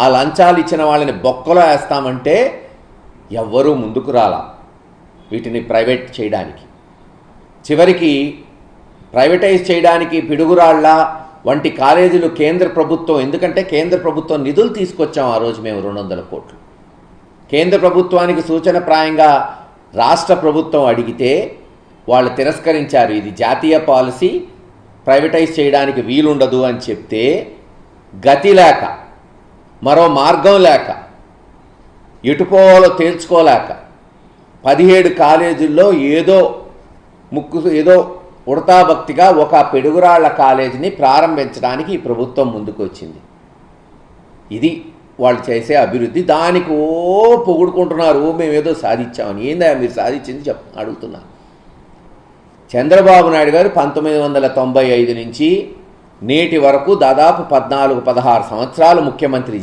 ఆ లంచాలు ఇచ్చిన వాళ్ళని బొక్కలో వేస్తామంటే ఎవ్వరూ ముందుకు రాలా వీటిని ప్రైవేట్ చేయడానికి. చివరికి ప్రైవేటైజ్ చేయడానికి పిడుగురాళ్ల వంటి కాలేజీలు కేంద్ర ప్రభుత్వం, ఎందుకంటే కేంద్ర ప్రభుత్వం నిధులు తీసుకొచ్చాం ఆ రోజు మేము 200 కోట్లు. కేంద్ర ప్రభుత్వానికి సూచనప్రాయంగా రాష్ట్ర ప్రభుత్వం అడిగితే వాళ్ళు తిరస్కరించారు. ఇది జాతీయ పాలసీ, ప్రైవేటైజ్ చేయడానికి వీలుండదు అని చెప్తే గతి లేక, మరో మార్గం లేక, ఎటుపోవాలో తేల్చుకోలేక 17 కాలేజీల్లో ఏదో ఉడతాభక్తిగా ఒక పిడుగురాళ్ల కాలేజీని ప్రారంభించడానికి ఈ ప్రభుత్వం ముందుకు వచ్చింది. ఇది వాళ్ళు చేసే అభివృద్ధి. దానికి పొగుడుకుంటున్నారు, మేమేదో సాధించామని. ఏందా మీరు సాధించింది అడుగుతున్నా. చంద్రబాబు నాయుడు గారు 1995 నుంచి నేటి వరకు దాదాపు 14-16 సంవత్సరాలు ముఖ్యమంత్రి చేశారు.